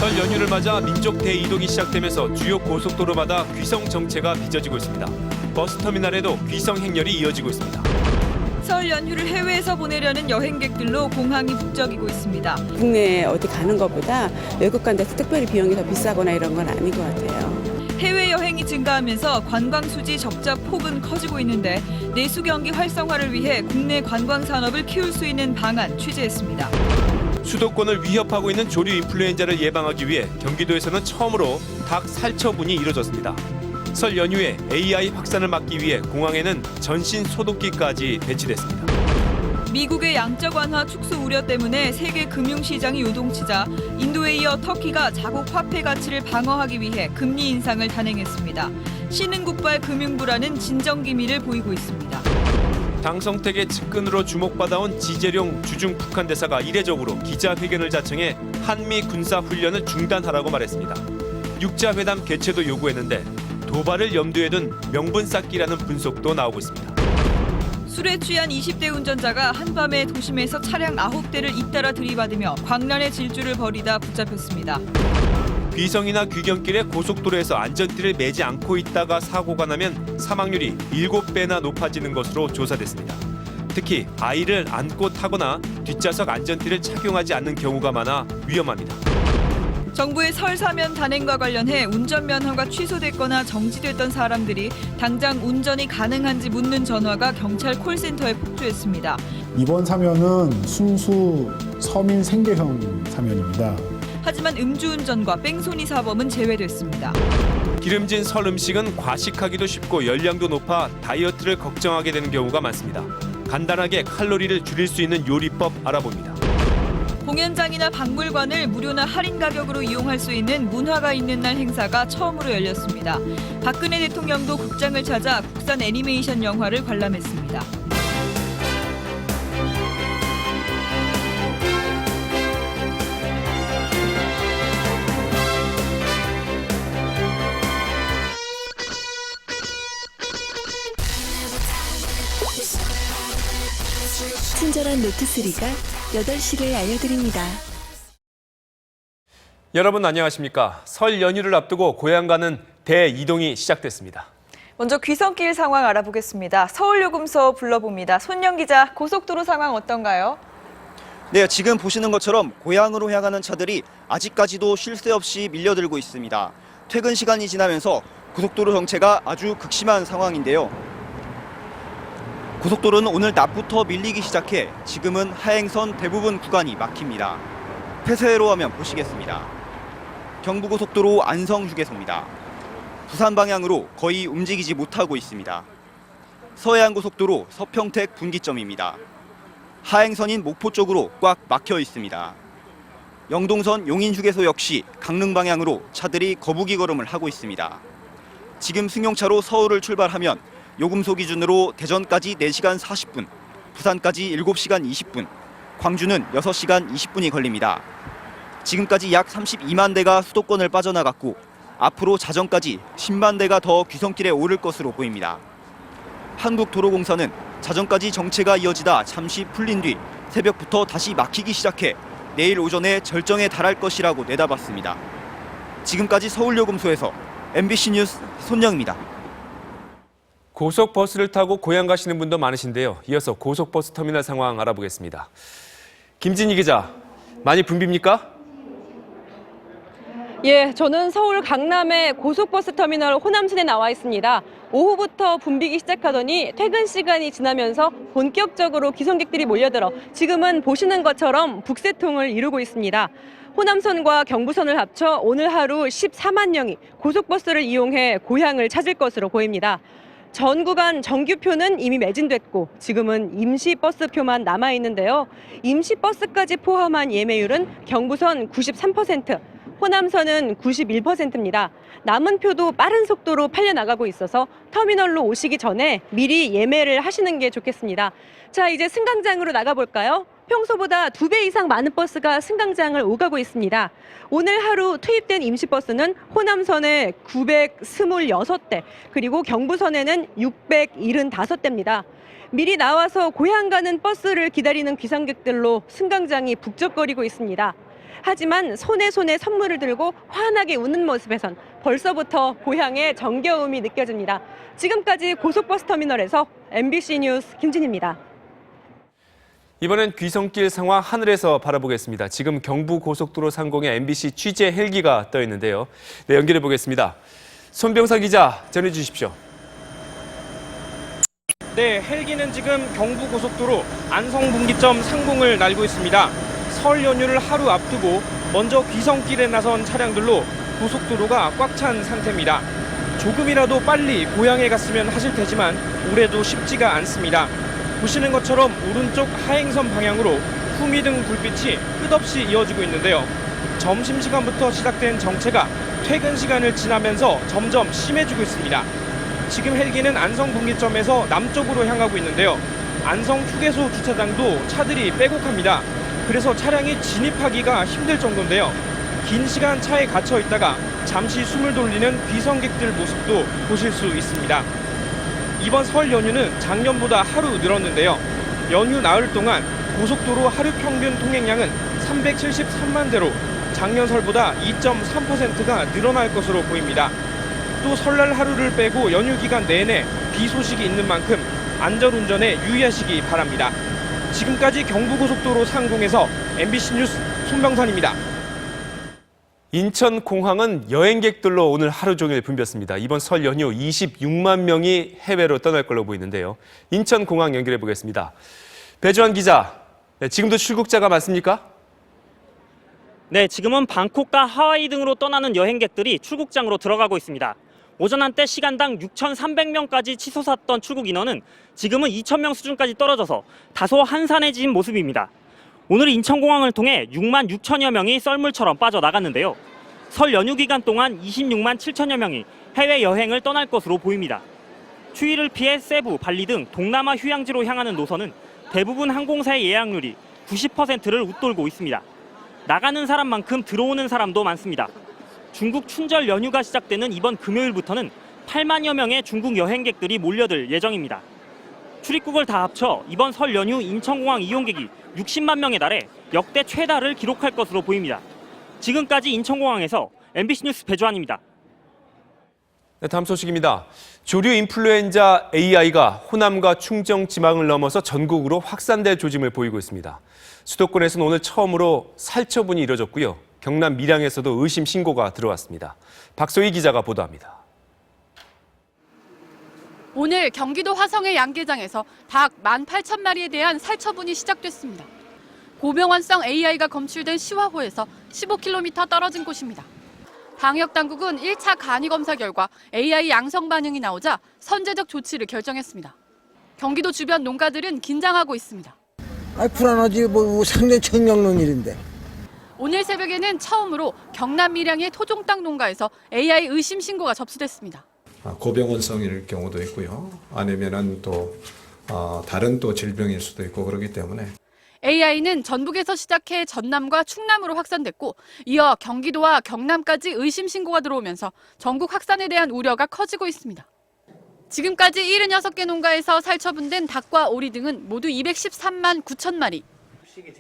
설 연휴를 맞아 민족 대이동이 시작되면서 주요 고속도로마다 귀성 정체가 빚어지고 있습니다. 버스터미널에도 귀성 행렬이 이어지고 있습니다. 설 연휴를 해외에서 보내려는 여행객들로 공항이 북적이고 있습니다. 국내에 어디 가는 것보다 외국 간데서 특별히 비용이 더 비싸거나 이런 건 아닌 것 같아요. 해외 여행이 증가하면서 관광 수지 적자 폭은 커지고 있는데 내수 경기 활성화를 위해 국내 관광 산업을 키울 수 있는 방안 취재했습니다. 수도권을 위협하고 있는 조류 인플루엔자를 예방하기 위해 경기도에서는 처음으로 닭 살처분이 이뤄졌습니다. 설 연휴에 AI 확산을 막기 위해 공항에는 전신 소독기까지 배치됐습니다. 미국의 양적 완화 축소 우려 때문에 세계 금융시장이 요동치자 인도에 이어 터키가 자국 화폐 가치를 방어하기 위해 금리 인상을 단행했습니다. 신흥국발 금융 불안은 진정 기미를 보이고 있습니다. 당성택의 측근으로 주목받아온 지재룡 주중 북한 대사가 이례적으로 기자회견을 자청해 한미 군사 훈련을 중단하라고 말했습니다. 육자회담 개최도 요구했는데 도발을 염두에 둔 명분 쌓기라는 분석도 나오고 있습니다. 술에 취한 20대 운전자가 한밤에 도심에서 차량 9대를 잇따라 들이받으며 광란의 질주를 벌이다 붙잡혔습니다. 귀성이나 귀경길에 고속도로에서 안전띠를 매지 않고 있다가 사고가 나면 사망률이 7배나 높아지는 것으로 조사됐습니다. 특히 아이를 안고 타거나 뒷좌석 안전띠를 착용하지 않는 경우가 많아 위험합니다. 정부의 설 사면 단행과 관련해 운전면허가 취소됐거나 정지됐던 사람들이 당장 운전이 가능한지 묻는 전화가 경찰 콜센터에 폭주했습니다. 이번 사면은 순수 서민 생계형 사면입니다. 하지만 음주운전과 뺑소니 사범은 제외됐습니다. 기름진 설 음식은 과식하기도 쉽고 열량도 높아 다이어트를 걱정하게 되는 경우가 많습니다. 간단하게 칼로리를 줄일 수 있는 요리법 알아봅니다. 공연장이나 박물관을 무료나 할인 가격으로 이용할 수 있는 문화가 있는 날 행사가 처음으로 열렸습니다. 박근혜 대통령도 극장을 찾아 국산 애니메이션 영화를 관람했습니다. 친절한 노트3가 8시를 알려드립니다. 여러분 안녕하십니까? 설 연휴를 앞두고 고향 가는 대이동이 시작됐습니다. 먼저 귀성길 상황 알아보겠습니다. 서울요금소 불러봅니다. 손영 기자, 고속도로 상황 어떤가요? 네, 지금 보시는 것처럼 고향으로 향하는 차들이 아직까지도 쉴 새 없이 밀려들고 있습니다. 퇴근 시간이 지나면서 고속도로 정체가 아주 극심한 상황인데요. 고속도로는 오늘 낮부터 밀리기 시작해 지금은 하행선 대부분 구간이 막힙니다. 폐쇄로 하면 보시겠습니다. 경부고속도로 안성휴게소입니다. 부산 방향으로 거의 움직이지 못하고 있습니다. 서해안고속도로 서평택 분기점입니다. 하행선인 목포 쪽으로 꽉 막혀 있습니다. 영동선 용인휴게소 역시 강릉 방향으로 차들이 거북이 걸음을 하고 있습니다. 지금 승용차로 서울을 출발하면 요금소 기준으로 대전까지 4시간 40분, 부산까지 7시간 20분, 광주는 6시간 20분이 걸립니다. 지금까지 약 32만 대가 수도권을 빠져나갔고 앞으로 자정까지 10만 대가 더 귀성길에 오를 것으로 보입니다. 한국도로공사는 자정까지 정체가 이어지다 잠시 풀린 뒤 새벽부터 다시 막히기 시작해 내일 오전에 절정에 달할 것이라고 내다봤습니다. 지금까지 서울요금소에서 MBC 뉴스 손영입니다. 고속버스를 타고 고향 가시는 분도 많으신데요. 이어서 고속버스 터미널 상황 알아보겠습니다. 김진희 기자, 많이 붐빕니까? 예, 저는 서울 강남의 고속버스 터미널 호남선에 나와 있습니다. 오후부터 붐비기 시작하더니 퇴근 시간이 지나면서 본격적으로 귀성객들이 몰려들어 지금은 보시는 것처럼 북새통을 이루고 있습니다. 호남선과 경부선을 합쳐 오늘 하루 14만 명이 고속버스를 이용해 고향을 찾을 것으로 보입니다. 전 구간 정규표는 이미 매진됐고 지금은 임시버스표만 남아있는데요. 임시버스까지 포함한 예매율은 경부선 93%, 호남선은 91%입니다. 남은 표도 빠른 속도로 팔려나가고 있어서 터미널로 오시기 전에 미리 예매를 하시는 게 좋겠습니다. 자, 이제 승강장으로 나가볼까요? 평소보다 2배 이상 많은 버스가 승강장을 오가고 있습니다. 오늘 하루 투입된 임시버스는 호남선에 926대, 그리고 경부선에는 675대입니다. 미리 나와서 고향 가는 버스를 기다리는 귀성객들로 승강장이 북적거리고 있습니다. 하지만 손에 선물을 들고 환하게 웃는 모습에선 벌써부터 고향의 정겨움이 느껴집니다. 지금까지 고속버스 터미널에서 MBC 뉴스 김진희입니다. 이번엔 귀성길 상황 하늘에서 바라보겠습니다. 지금 경부고속도로 상공에 MBC 취재 헬기가 떠 있는데요. 네, 연결해 보겠습니다. 손병사 기자, 전해 주십시오. 네, 헬기는 지금 경부고속도로 안성분기점 상공을 날고 있습니다. 설 연휴를 하루 앞두고 먼저 귀성길에 나선 차량들로 고속도로가 꽉 찬 상태입니다. 조금이라도 빨리 고향에 갔으면 하실 테지만 올해도 쉽지가 않습니다. 보시는 것처럼 오른쪽 하행선 방향으로 후미등 불빛이 끝없이 이어지고 있는데요. 점심시간부터 시작된 정체가 퇴근 시간을 지나면서 점점 심해지고 있습니다. 지금 헬기는 안성분기점에서 남쪽으로 향하고 있는데요. 안성 휴게소 주차장도 차들이 빼곡합니다. 그래서 차량이 진입하기가 힘들 정도인데요. 긴 시간 차에 갇혀 있다가 잠시 숨을 돌리는 귀성객들 모습도 보실 수 있습니다. 이번 설 연휴는 작년보다 하루 늘었는데요. 연휴 나흘 동안 고속도로 하루 평균 통행량은 373만 대로 작년 설보다 2.3%가 늘어날 것으로 보입니다. 또 설날 하루를 빼고 연휴 기간 내내 비 소식이 있는 만큼 안전운전에 유의하시기 바랍니다. 지금까지 경부고속도로 상공에서 MBC 뉴스 손병선입니다. 인천공항은 여행객들로 오늘 하루 종일 붐볐습니다. 이번 설 연휴 26만 명이 해외로 떠날 걸로 보이는데요. 인천공항 연결해 보겠습니다. 배주환 기자, 네, 지금도 출국자가 많습니까? 네, 지금은 방콕과 하와이 등으로 떠나는 여행객들이 출국장으로 들어가고 있습니다. 오전 한때 시간당 6,300명까지 치솟았던 출국 인원은 지금은 2,000명 수준까지 떨어져서 다소 한산해진 모습입니다. 오늘 인천공항을 통해 6만 6천여 명이 썰물처럼 빠져나갔는데요. 설 연휴 기간 동안 26만 7천여 명이 해외여행을 떠날 것으로 보입니다. 추위를 피해 세부, 발리 등 동남아 휴양지로 향하는 노선은 대부분 항공사의 예약률이 90%를 웃돌고 있습니다. 나가는 사람만큼 들어오는 사람도 많습니다. 중국 춘절 연휴가 시작되는 이번 금요일부터는 8만여 명의 중국 여행객들이 몰려들 예정입니다. 출입국을 다 합쳐 이번 설 연휴 인천공항 이용객이 60만 명에 달해 역대 최다를 기록할 것으로 보입니다. 지금까지 인천공항에서 MBC 뉴스 배주환입니다. 네, 다음 소식입니다. 조류 인플루엔자 AI가 호남과 충청 지방을 넘어서 전국으로 확산될 조짐을 보이고 있습니다. 수도권에서는 오늘 처음으로 살처분이 이뤄졌고요. 경남 밀양에서도 의심 신고가 들어왔습니다. 박소희 기자가 보도합니다. 오늘 경기도 화성의 양계장에서 닭 18,000마리에 대한 살처분이 시작됐습니다. 고병환성 AI가 검출된 시화호에서 15km 떨어진 곳입니다. 방역당국은 1차 간이검사 결과 AI 양성 반응이 나오자 선제적 조치를 결정했습니다. 경기도 주변 농가들은 긴장하고 있습니다. 불안하지, 상당히 청량한 일인데. 오늘 새벽에는 처음으로 경남 밀양의 토종닭 농가에서 AI 의심 신고가 접수됐습니다. 고병원성일 경우도 있고요. 아니면은 또 다른 또 질병일 수도 있고 그렇기 때문에 AI는 전북에서 시작해 전남과 충남으로 확산됐고 이어 경기도와 경남까지 의심 신고가 들어오면서 전국 확산에 대한 우려가 커지고 있습니다. 지금까지 76개 농가에서 살처분된 닭과 오리 등은 모두 213만 9천 마리.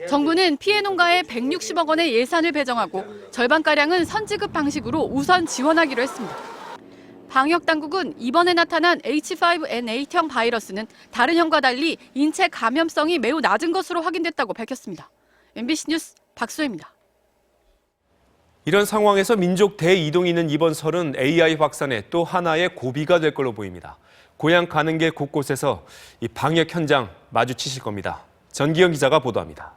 정부는 피해 농가에 160억 원의 예산을 배정하고 절반가량은 선지급 방식으로 우선 지원하기로 했습니다. 방역당국은 이번에 나타난 H5N8형 바이러스는 다른 형과 달리 인체 감염성이 매우 낮은 것으로 확인됐다고 밝혔습니다. MBC 뉴스 박소희입니다. 이런 상황에서 민족 대이동이 있는 이번 설은 AI 확산에 또 하나의 고비가 될 걸로 보입니다. 고향 가는 길 곳곳에서 이 방역 현장 마주치실 겁니다. 전기영 기자가 보도합니다.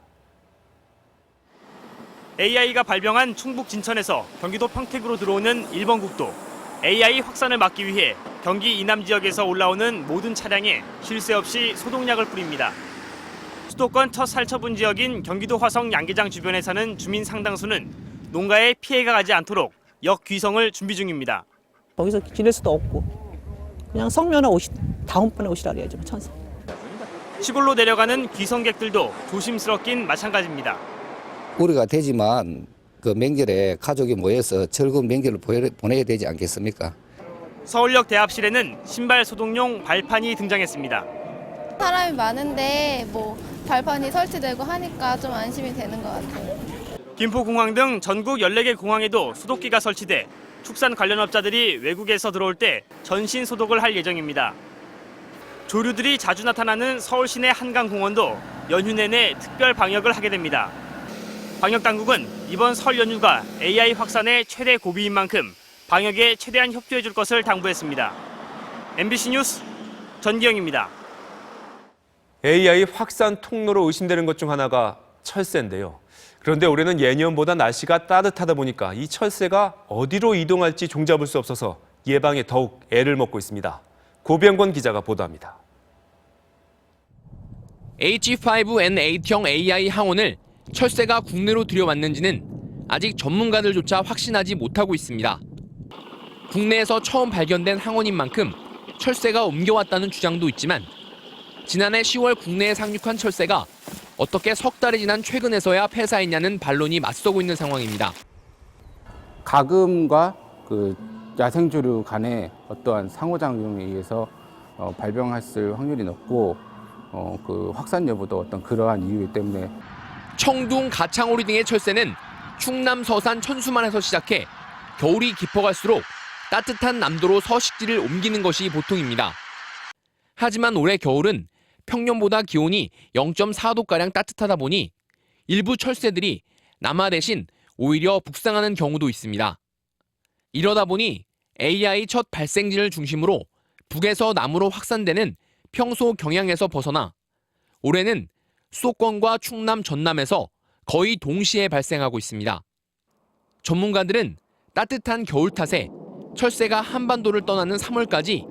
AI가 발병한 충북 진천에서 경기도 평택으로 들어오는 1번 국도. AI 확산을 막기 위해 경기 이남 지역에서 올라오는 모든 차량에 쉴 새 없이 소독약을 뿌립니다. 수도권 첫 살처분 지역인 경기도 화성 양계장 주변에 사는 주민 상당수는 농가에 피해가 가지 않도록 역귀성을 준비 중입니다. 거기서 지낼 수도 없고 그냥 성면에 다음번에 오시라 그래야죠. 천사. 시골로 내려가는 귀성객들도 조심스럽긴 마찬가지입니다. 우리가 되지만 그 명절에 가족이 모여서 즐거운 명절을 보내야 되지 않겠습니까? 서울역 대합실에는 신발 소독용 발판이 등장했습니다. 사람이 많은데 발판이 설치되고 하니까 좀 안심이 되는 것 같아요. 김포공항 등 전국 14개 공항에도 소독기가 설치돼 축산 관련 업자들이 외국에서 들어올 때 전신 소독을 할 예정입니다. 조류들이 자주 나타나는 서울 시내 한강공원도 연휴 내내 특별 방역을 하게 됩니다. 방역당국은 이번 설 연휴가 AI 확산의 최대 고비인 만큼 방역에 최대한 협조해 줄 것을 당부했습니다. MBC 뉴스 전기영입니다. AI 확산 통로로 의심되는 것 중 하나가 철새인데요. 그런데 올해는 예년보다 날씨가 따뜻하다 보니까 이 철새가 어디로 이동할지 종잡을 수 없어서 예방에 더욱 애를 먹고 있습니다. 고병권 기자가 보도합니다. H5N8형 AI 항원을 철새가 국내로 들여왔는지는 아직 전문가들조차 확신하지 못하고 있습니다. 국내에서 처음 발견된 항원인 만큼 철새가 옮겨왔다는 주장도 있지만 지난해 10월 국내에 상륙한 철새가 어떻게 석 달이 지난 최근에서야 폐사했냐는 반론이 맞서고 있는 상황입니다. 가금과 야생조류 간의 어떠한 상호작용에 의해서 발병했을 확률이 높고 확산 여부도 어떤 그러한 이유 때문에 청둥, 가창오리 등의 철새는 충남 서산 천수만에서 시작해 겨울이 깊어갈수록 따뜻한 남도로 서식지를 옮기는 것이 보통입니다. 하지만 올해 겨울은 평년보다 기온이 0.4도가량 따뜻하다 보니 일부 철새들이 남하 대신 오히려 북상하는 경우도 있습니다. 이러다 보니 AI 첫 발생지를 중심으로 북에서 남으로 확산되는 평소 경향에서 벗어나 올해는 수도권과 충남, 전남에서 거의 동시에 발생하고 있습니다. 전문가들은 따뜻한 겨울 탓에 철새가 한반도를 떠나는 3월까지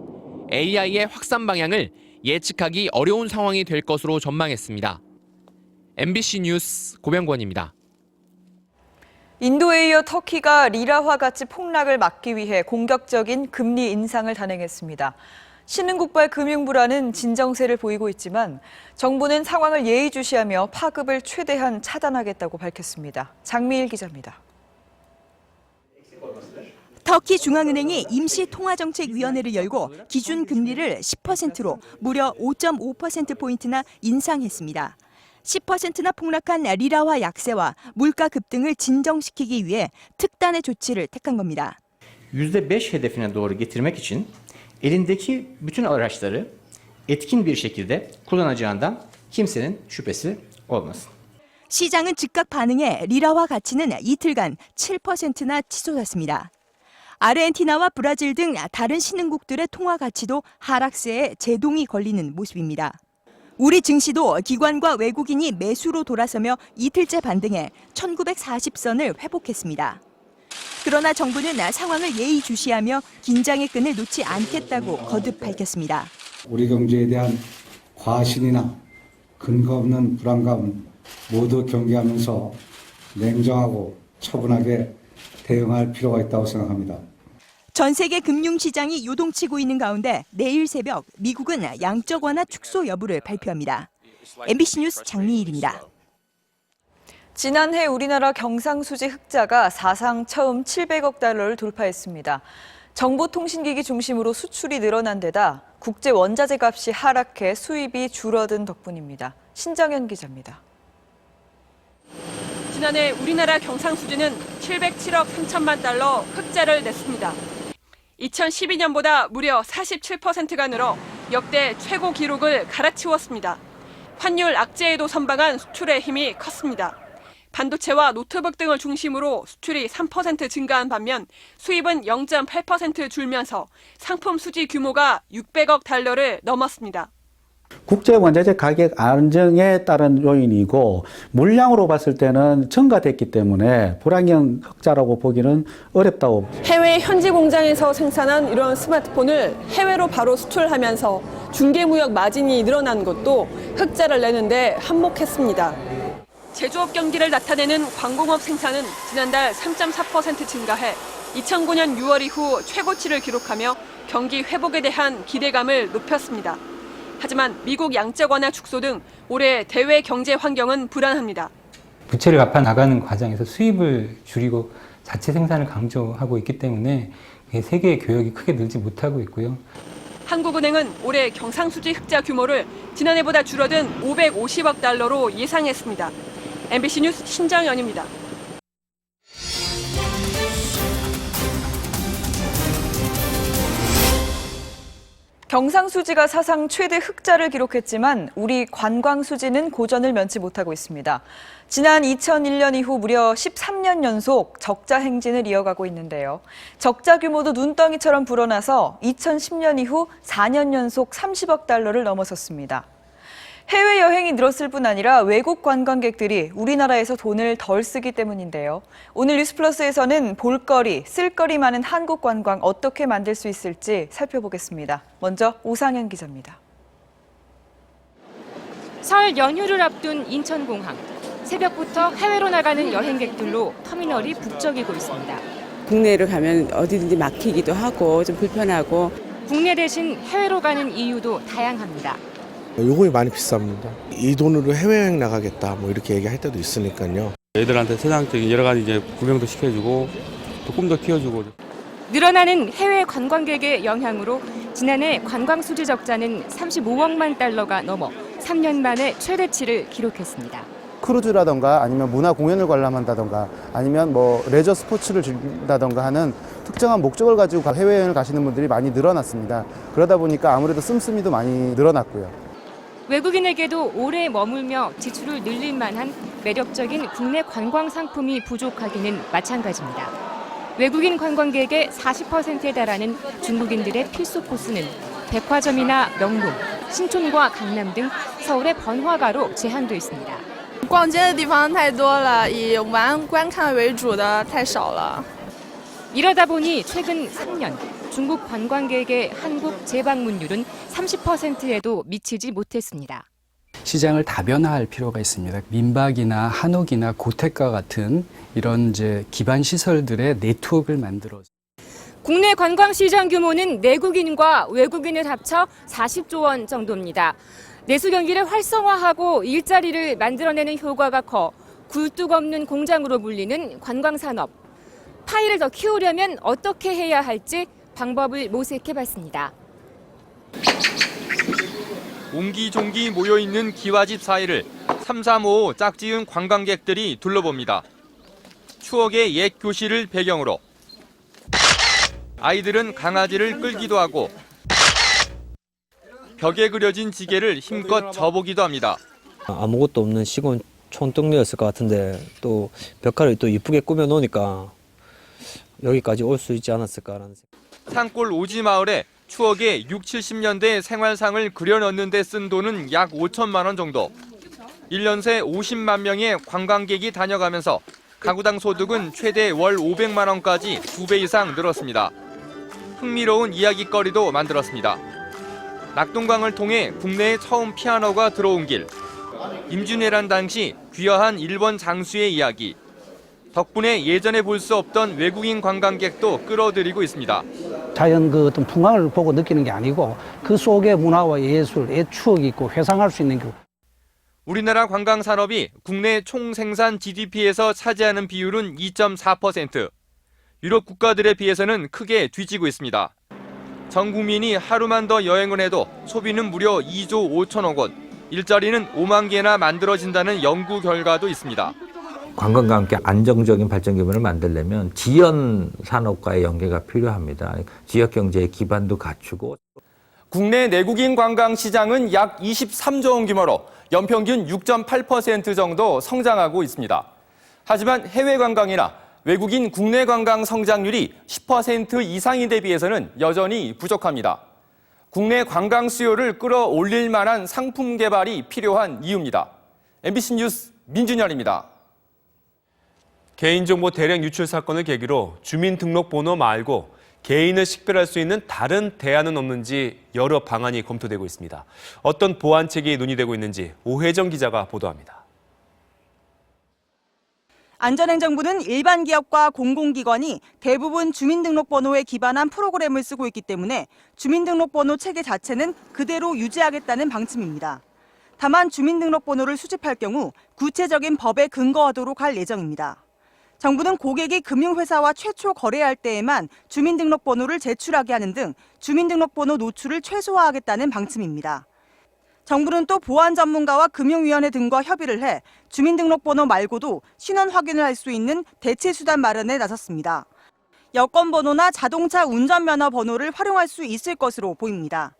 AI의 확산 방향을 예측하기 어려운 상황이 될 것으로 전망했습니다. MBC 뉴스 고병권입니다. 인도에 이어 터키가 리라화 가치 폭락을 막기 위해 공격적인 금리 인상을 단행했습니다. 신흥국발 금융 불안은 진정세를 보이고 있지만 정부는 상황을 예의주시하며 파급을 최대한 차단하겠다고 밝혔습니다. 장미일 기자입니다. 터키 중앙은행이 임시통화정책위원회를 열고 기준금리를 10%로 무려 5.5%포인트나 인상했습니다. 10%나 폭락한 리라화 약세와 물가 급등을 진정시키기 위해 특단의 조치를 택한 겁니다. %5 hedefine doğru getirmek için elindeki bütün araçları etkin bir şekilde kullanacağından kimsenin şüphesi olmasın. 시장은 즉각 반응해 리라화 가치는 이틀간 7%나 치솟았습니다. 아르헨티나와 브라질 등 다른 신흥국들의 통화 가치도 하락세에 제동이 걸리는 모습입니다. 우리 증시도 기관과 외국인이 매수로 돌아서며 이틀째 반등해 1940선을 회복했습니다. 그러나 정부는 상황을 예의주시하며 긴장의 끈을 놓지 않겠다고 거듭 밝혔습니다. 우리 경제에 대한 과신이나 근거 없는 불안감 모두 경계하면서 냉정하고 차분하게 대응할 필요가 있다고 생각합니다. 전 세계 금융시장이 요동치고 있는 가운데 내일 새벽 미국은 양적 완화 축소 여부를 발표합니다. MBC 뉴스 장미일입니다. 지난해 우리나라 경상수지 흑자가 사상 처음 700억 달러를 돌파했습니다. 정보통신기기 중심으로 수출이 늘어난 데다 국제 원자재 값이 하락해 수입이 줄어든 덕분입니다. 신정현 기자입니다. 지난해 우리나라 경상수지는 707억 3천만 달러 흑자를 냈습니다. 2012년보다 무려 47%가 늘어 역대 최고 기록을 갈아치웠습니다. 환율 악재에도 선방한 수출의 힘이 컸습니다. 반도체와 노트북 등을 중심으로 수출이 3% 증가한 반면 수입은 0.8% 줄면서 상품 수지 규모가 600억 달러를 넘었습니다. 국제 원자재 가격 안정에 따른 요인이고 물량으로 봤을 때는 증가됐기 때문에 불황형 흑자라고 보기는 어렵다고. 해외 현지 공장에서 생산한 이런 스마트폰을 해외로 바로 수출하면서 중개무역 마진이 늘어난 것도 흑자를 내는데 한몫했습니다. 제조업 경기를 나타내는 광공업 생산은 지난달 3.4% 증가해 2009년 6월 이후 최고치를 기록하며 경기 회복에 대한 기대감을 높였습니다. 하지만 미국 양적 완화 축소 등 올해 대외 경제 환경은 불안합니다. 부채를 갚아 나가는 과정에서 수입을 줄이고 자체 생산을 강조하고 있기 때문에 세계의 교역이 크게 늘지 못하고 있고요. 한국은행은 올해 경상수지 흑자 규모를 지난해보다 줄어든 550억 달러로 예상했습니다. MBC 뉴스 신정연입니다. 경상수지가 사상 최대 흑자를 기록했지만 우리 관광 수지는 고전을 면치 못하고 있습니다. 지난 2001년 이후 무려 13년 연속 적자 행진을 이어가고 있는데요. 적자 규모도 눈덩이처럼 불어나서 2010년 이후 4년 연속 30억 달러를 넘어섰습니다. 해외여행이 늘었을 뿐 아니라 외국 관광객들이 우리나라에서 돈을 덜 쓰기 때문인데요. 오늘 뉴스플러스에서는 볼거리, 쓸거리 많은 한국 관광 어떻게 만들 수 있을지 살펴보겠습니다. 먼저 오상현 기자입니다. 설 연휴를 앞둔 인천공항. 새벽부터 해외로 나가는 여행객들로 터미널이 북적이고 있습니다. 국내로 가면 어디든지 막히기도 하고 좀 불편하고 국내 대신 해외로 가는 이유도 다양합니다. 요금이 많이 비쌉니다. 이 돈으로 해외여행 나가겠다 뭐 이렇게 얘기할 때도 있으니까요. 애들한테 세상적인 여러 가지 이제 구경도 시켜주고 또 꿈도 키워주고. 늘어나는 해외 관광객의 영향으로 지난해 관광 수지 적자는 35억만 달러가 넘어 3년 만에 최대치를 기록했습니다. 크루즈라던가 아니면 문화 공연을 관람한다던가 아니면 뭐 레저 스포츠를 준다던가 하는 특정한 목적을 가지고 해외여행을 가시는 분들이 많이 늘어났습니다. 그러다 보니까 아무래도 씀씀이도 많이 늘어났고요. 외국인에게도 오래 머물며 지출을 늘릴 만한 매력적인 국내 관광 상품이 부족하기는 마찬가지입니다. 외국인 관광객의 40%에 달하는 중국인들의 필수 코스는 백화점이나 명동, 신촌과 강남 등 서울의 번화가로 제한돼 있습니다. 逛街的地方太多了，以玩观看为主的太少了。 이러다 보니 최근 3년 중국 관광객의 한국 재방문율은 30%에도 미치지 못했습니다. 시장을 다변화할 필요가 있습니다. 민박이나 한옥이나 고택과 같은 이런 이제 기반 시설들의 네트워크를 만들어서 국내 관광 시장 규모는 내국인과 외국인을 합쳐 40조 원 정도입니다. 내수 경기를 활성화하고 일자리를 만들어내는 효과가 커 굴뚝 없는 공장으로 불리는 관광 산업. 파이를 더 키우려면 어떻게 해야 할지 방법을 모색해봤습니다. 옹기종기 모여있는 기와집 사이를 335 짝지은 관광객들이 둘러봅니다. 추억의 옛 교실을 배경으로 아이들은 강아지를 끌기도 하고 벽에 그려진 지게를 힘껏 접보기도 합니다. 아무것도 없는 시골 촌동네였을 것 같은데 또 벽화를 또 이쁘게 꾸며 놓으니까 여기까지 올 수 있지 않았을까라는 생각. 산골 오지마을에 추억의 6, 70년대 생활상을 그려넣는 데 쓴 돈은 약 5천만 원 정도. 1년 새 50만 명의 관광객이 다녀가면서 가구당 소득은 최대 월 500만 원까지 2배 이상 늘었습니다. 흥미로운 이야기거리도 만들었습니다. 낙동강을 통해 국내에 처음 피아노가 들어온 길. 임진왜란 당시 귀화한 일본 장수의 이야기. 덕분에 예전에 볼 수 없던 외국인 관광객도 끌어들이고 있습니다. 자연 그 어떤 풍광을 보고 느끼는 게 아니고 그 속에 문화와 예술, 옛 추억이 있고 회상할 수 있는 게. 우리나라 관광 산업이 국내 총 생산 GDP에서 차지하는 비율은 2.4%. 유럽 국가들에 비해서는 크게 뒤지고 있습니다. 전 국민이 하루만 더 여행을 해도 소비는 무려 2조 5천억 원, 일자리는 5만 개나 만들어진다는 연구 결과도 있습니다. 관광과 함께 안정적인 발전 기반을 만들려면 지연 산업과의 연계가 필요합니다. 지역 경제의 기반도 갖추고. 국내 내국인 관광 시장은 약 23조 원 규모로 연평균 6.8% 정도 성장하고 있습니다. 하지만 해외 관광이나 외국인 국내 관광 성장률이 10% 이상인 데 비해서는 여전히 부족합니다. 국내 관광 수요를 끌어올릴 만한 상품 개발이 필요한 이유입니다. MBC 뉴스 민준열입니다. 개인정보 대량 유출 사건을 계기로 주민등록번호 말고 개인을 식별할 수 있는 다른 대안은 없는지 여러 방안이 검토되고 있습니다. 어떤 보완책이 논의되고 있는지 오혜정 기자가 보도합니다. 안전행정부는 일반 기업과 공공기관이 대부분 주민등록번호에 기반한 프로그램을 쓰고 있기 때문에 주민등록번호 체계 자체는 그대로 유지하겠다는 방침입니다. 다만 주민등록번호를 수집할 경우 구체적인 법에 근거하도록 할 예정입니다. 정부는 고객이 금융회사와 최초 거래할 때에만 주민등록번호를 제출하게 하는 등 주민등록번호 노출을 최소화하겠다는 방침입니다. 정부는 또 보안 전문가와 금융위원회 등과 협의를 해 주민등록번호 말고도 신원 확인을 할 수 있는 대체 수단 마련에 나섰습니다. 여권번호나 자동차 운전면허 번호를 활용할 수 있을 것으로 보입니다.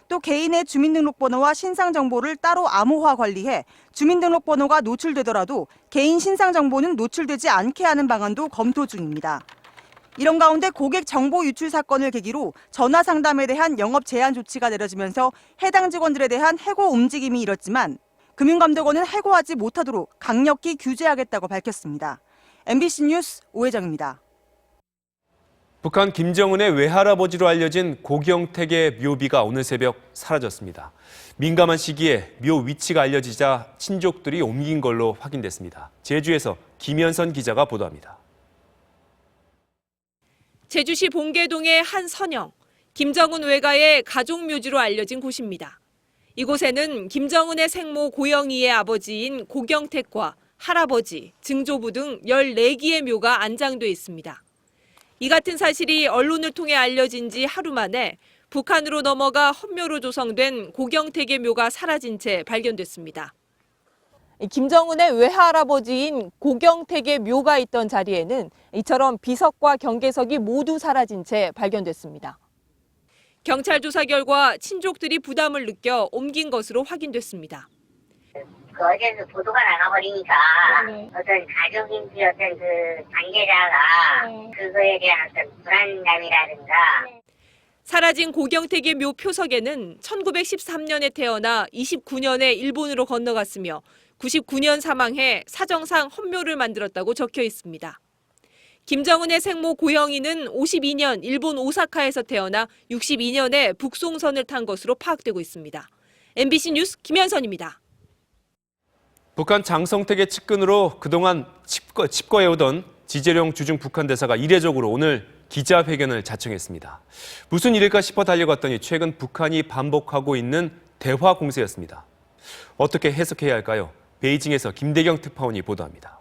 또 개인의 주민등록번호와 신상정보를 따로 암호화 관리해 주민등록번호가 노출되더라도 개인 신상정보는 노출되지 않게 하는 방안도 검토 중입니다. 이런 가운데 고객 정보 유출 사건을 계기로 전화 상담에 대한 영업 제한 조치가 내려지면서 해당 직원들에 대한 해고 움직임이 일었지만 금융감독원은 해고하지 못하도록 강력히 규제하겠다고 밝혔습니다. MBC 뉴스 오혜정입니다. 북한 김정은의 외할아버지로 알려진 고경택의 묘비가 오늘 새벽 사라졌습니다. 민감한 시기에 묘 위치가 알려지자 친족들이 옮긴 걸로 확인됐습니다. 제주에서 김현선 기자가 보도합니다. 제주시 봉계동의 한 선영, 김정은 외가의 가족 묘지로 알려진 곳입니다. 이곳에는 김정은의 생모 고영희의 아버지인 고경택과 할아버지, 증조부 등 14기의 묘가 안장돼 있습니다. 이 같은 사실이 언론을 통해 알려진 지 하루 만에 북한으로 넘어가 헌묘로 조성된 고경택의 묘가 사라진 채 발견됐습니다. 김정은의 외할아버지인 고경택의 묘가 있던 자리에는 이처럼 비석과 경계석이 모두 사라진 채 발견됐습니다. 경찰 조사 결과 친족들이 부담을 느껴 옮긴 것으로 확인됐습니다. 어제도 보도가 나가버리니까 어떤 가족인지 어떤 그 관계자가 그거에 대한 어떤 불안감이라든가. 사라진 고경택의 묘 표석에는 1913년에 태어나 29년에 일본으로 건너갔으며 99년 사망해 사정상 헌묘를 만들었다고 적혀 있습니다. 김정은의 생모 고영희는 52년 일본 오사카에서 태어나 62년에 북송선을 탄 것으로 파악되고 있습니다. MBC 뉴스 김현선입니다. 북한 장성택의 측근으로 그동안 칩거해오던 지재룡 주중 북한 대사가 이례적으로 오늘 기자회견을 자청했습니다. 무슨 일일까 싶어 달려갔더니 최근 북한이 반복하고 있는 대화 공세였습니다. 어떻게 해석해야 할까요? 베이징에서 김대경 특파원이 보도합니다.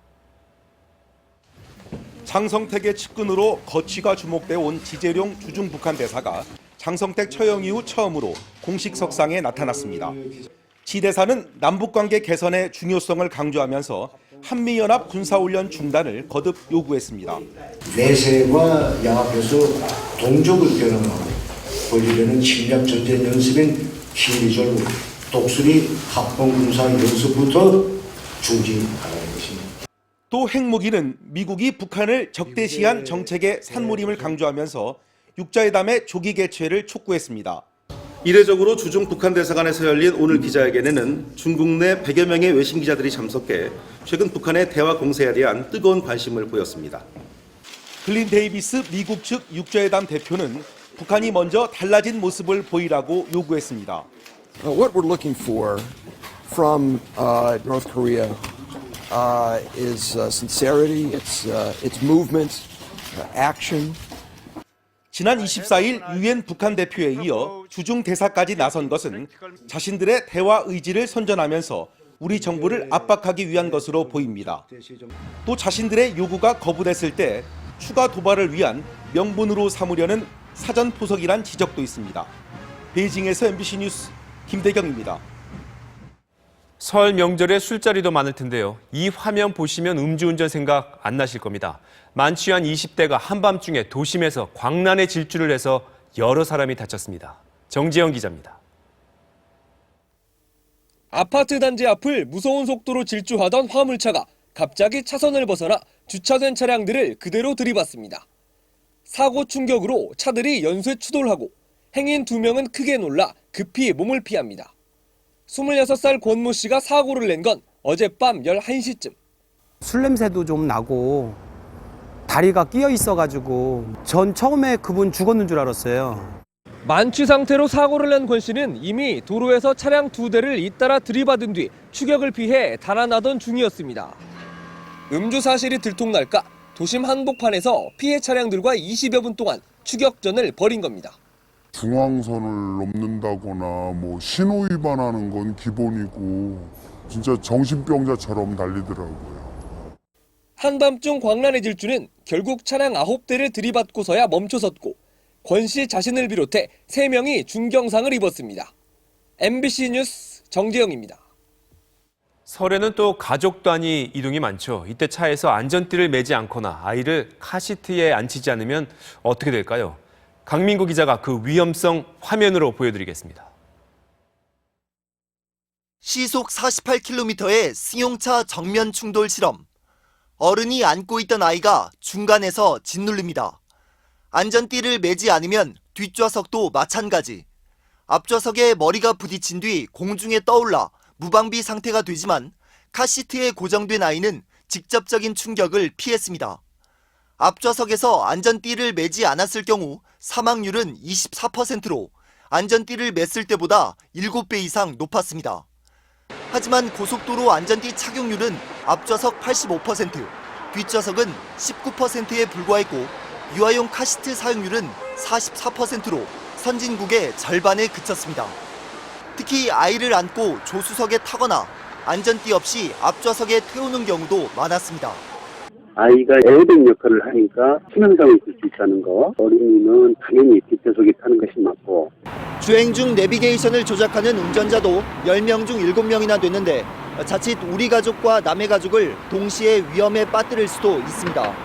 장성택의 측근으로 거취가 주목되어 온 지재룡 주중 북한 대사가 장성택 처형 이후 처음으로 공식 석상에 나타났습니다. 지 대사는 남북관계 개선의 중요성을 강조하면서 한미연합 군사훈련 중단을 거듭 요구했습니다. 내세와 양합해서 동족을 겨냥하고 벌이려는 침략 전쟁 연습인 심리전 독수리 합동 군사 연습부터 중지하라는 것입니다. 또 핵무기는 미국이 북한을 적대시한 정책의 산물임을 강조하면서 육자회담의 조기 개최를 촉구했습니다. 이례적으로 주중 북한 대사관에서 열린 오늘 기자회견에는 중국 내 100여 명의 외신 기자들이 참석해 최근 북한의 대화 공세에 대한 뜨거운 관심을 보였습니다. 글린 데이비스 미국 측 육자회담 대표는 북한이 먼저 달라진 모습을 보이라고 요구했습니다. What we're looking for from North Korea is sincerity, it's movement, action. 지난 24일 유엔 북한 대표에 이어 주중 대사까지 나선 것은 자신들의 대화 의지를 선전하면서 우리 정부를 압박하기 위한 것으로 보입니다. 또 자신들의 요구가 거부됐을 때 추가 도발을 위한 명분으로 삼으려는 사전 포석이란 지적도 있습니다. 베이징에서 MBC 뉴스 김대경입니다. 설 명절에 술자리도 많을 텐데요. 이 화면 보시면 음주운전 생각 안 나실 겁니다. 만취한 20대가 한밤중에 도심에서 광란에 질주를 해서 여러 사람이 다쳤습니다. 정지영 기자입니다. 아파트 단지 앞을 무서운 속도로 질주하던 화물차가 갑자기 차선을 벗어나 주차된 차량들을 그대로 들이받습니다. 사고 충격으로 차들이 연쇄 추돌하고 행인 2명은 크게 놀라 급히 몸을 피합니다. 26살 권모 씨가 사고를 낸 건 어젯밤 11시쯤. 술 냄새도 좀 나고 다리가 끼어 있어가지고 전 처음에 그분 죽었는 줄 알았어요. 만취 상태로 사고를 낸 권 씨는 이미 도로에서 차량 2대를 잇따라 들이받은 뒤 추격을 피해 달아나던 중이었습니다. 음주 사실이 들통날까 도심 한복판에서 피해 차량들과 20여 분 동안 추격전을 벌인 겁니다. 중앙선을 넘는다거나 뭐 신호 위반하는 건 기본이고 진짜 정신병자처럼 달리더라고요. 한밤중 광란의 질주는 결국 차량 9대를 들이받고서야 멈춰섰고 권 씨 자신을 비롯해 3명이 중경상을 입었습니다. MBC 뉴스 정재영입니다. 설에는 또 가족 단위 이동이 많죠. 이때 차에서 안전띠를 매지 않거나 아이를 카시트에 앉히지 않으면 어떻게 될까요? 강민구 기자가 그 위험성 화면으로 보여드리겠습니다. 시속 48km의 승용차 정면 충돌 실험. 어른이 안고 있던 아이가 중간에서 짓눌립니다. 안전띠를 매지 않으면 뒷좌석도 마찬가지. 앞좌석에 머리가 부딪힌 뒤 공중에 떠올라 무방비 상태가 되지만 카시트에 고정된 아이는 직접적인 충격을 피했습니다. 앞좌석에서 안전띠를 매지 않았을 경우 사망률은 24%로 안전띠를 맸을 때보다 7배 이상 높았습니다. 하지만 고속도로 안전띠 착용률은 앞좌석 85%, 뒷좌석은 19%에 불과했고 유아용 카시트 사용률은 44%로 선진국의 절반에 그쳤습니다. 특히 아이를 안고 조수석에 타거나 안전띠 없이 앞좌석에 태우는 경우도 많았습니다. 아이가 에어백 역할을 하니까 치명상을 입을 수 있다는 거, 어린이는 당연히 뒷좌석에 타는 것이 맞고. 주행 중 내비게이션을 조작하는 운전자도 10명 중 7명이나 되는데 자칫 우리 가족과 남의 가족을 동시에 위험에 빠뜨릴 수도 있습니다.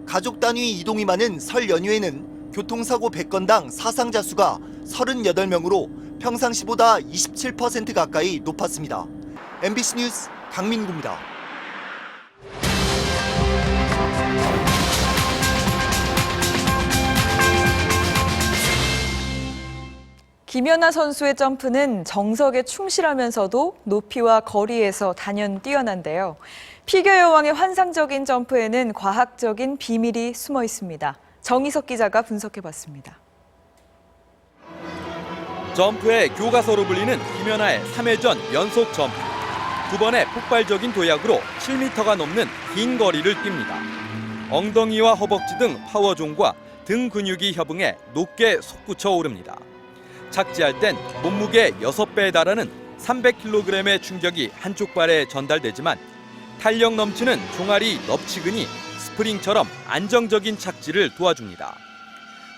가족 단위 이동이 많은 설 연휴에는 교통사고 100건당 사상자 수가 38명으로 평상시보다 27% 가까이 높았습니다. MBC 뉴스 강민구입니다. 김연아 선수의 점프는 정석에 충실하면서도 높이와 거리에서 단연 뛰어난데요. 피겨 여왕의 환상적인 점프에는 과학적인 비밀이 숨어 있습니다. 정희석 기자가 분석해봤습니다. 점프의 교과서로 불리는 김연아의 3회전 연속 점프. 두 번의 폭발적인 도약으로 7m가 넘는 긴 거리를 뜁니다. 엉덩이와 허벅지 등 파워존과 등 근육이 협응해 높게 솟구쳐 오릅니다. 착지할 땐 몸무게 6배에 달하는 300kg의 충격이 한쪽 발에 전달되지만 탄력 넘치는 종아리 넙치근이 스프링처럼 안정적인 착지를 도와줍니다.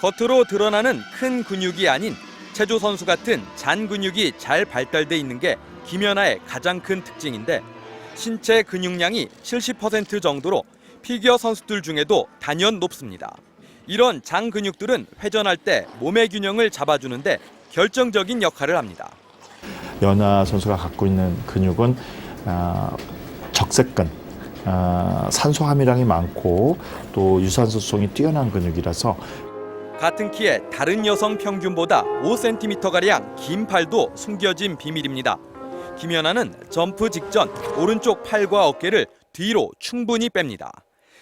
겉으로 드러나는 큰 근육이 아닌 체조 선수 같은 잔 근육이 잘 발달돼 있는 게 김연아의 가장 큰 특징인데 신체 근육량이 70% 정도로 피겨 선수들 중에도 단연 높습니다. 이런 장 근육들은 회전할 때 몸의 균형을 잡아주는데 결정적인 역할을 합니다. 연아 선수가 갖고 있는 근육은 적색근, 산소 함유량이 많고 또 유산소성이 뛰어난 근육이라서 같은 키에 다른 여성 평균보다 5cm가량 긴 팔도 숨겨진 비밀입니다. 김연아는 점프 직전 오른쪽 팔과 어깨를 뒤로 충분히 뺍니다.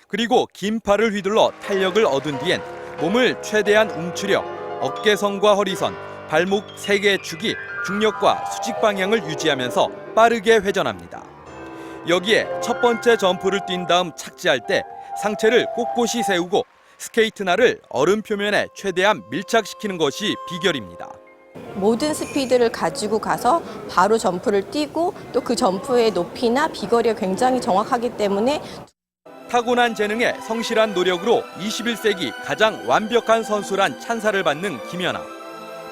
그리고 긴 팔을 휘둘러 탄력을 얻은 뒤엔 몸을 최대한 움츠려 어깨선과 허리선, 발목 3개의 축이 중력과 수직 방향을 유지하면서 빠르게 회전합니다. 여기에 첫 번째 점프를 뛴 다음 착지할 때 상체를 꼿꼿이 세우고 스케이트날을 얼음 표면에 최대한 밀착시키는 것이 비결입니다. 모든 스피드를 가지고 가서 바로 점프를 뛰고 또 그 점프의 높이나 비거리가 굉장히 정확하기 때문에 타고난 재능에 성실한 노력으로 21세기 가장 완벽한 선수란 찬사를 받는 김연아.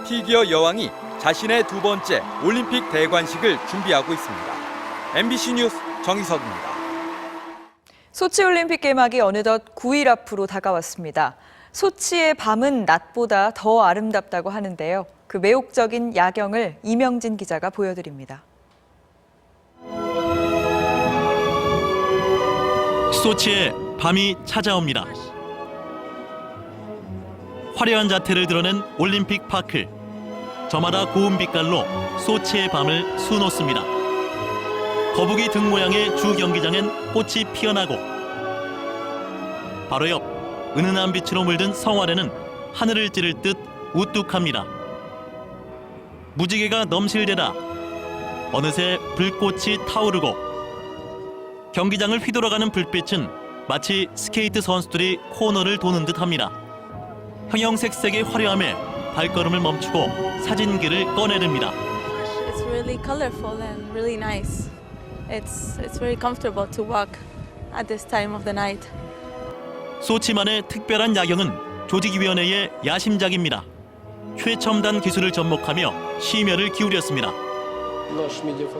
피겨 여왕이 자신의 두 번째 올림픽 대관식을 준비하고 있습니다. MBC 뉴스 정희석입니다. 소치 올림픽 개막이 어느덧 9일 앞으로 다가왔습니다. 소치의 밤은 낮보다 더 아름답다고 하는데요. 그 매혹적인 야경을 이명진 기자가 보여드립니다. 소치의 밤이 찾아옵니다. 화려한 자태를 드러낸 올림픽 파크. 저마다 고운 빛깔로 소치의 밤을 수놓습니다. 거북이 등 모양의 주 경기장엔 꽃이 피어나고 바로 옆 은은한 빛으로 물든 성활에는 하늘을 찌를 듯 우뚝합니다. 무지개가 넘실대다 어느새 불꽃이 타오르고 경기장을 휘돌아가는 불빛은 마치 스케이트 선수들이 코너를 도는 듯합니다. 형형색색의 화려함에 발걸음을 멈추고 사진기를 꺼내듭니다. It's really colorful and really nice. It's very comfortable to walk at this time of the night. 소치만의 특별한 야경은 조직위원회의 야심작입니다. 최첨단 기술을 접목하며 심혈을 기울였습니다.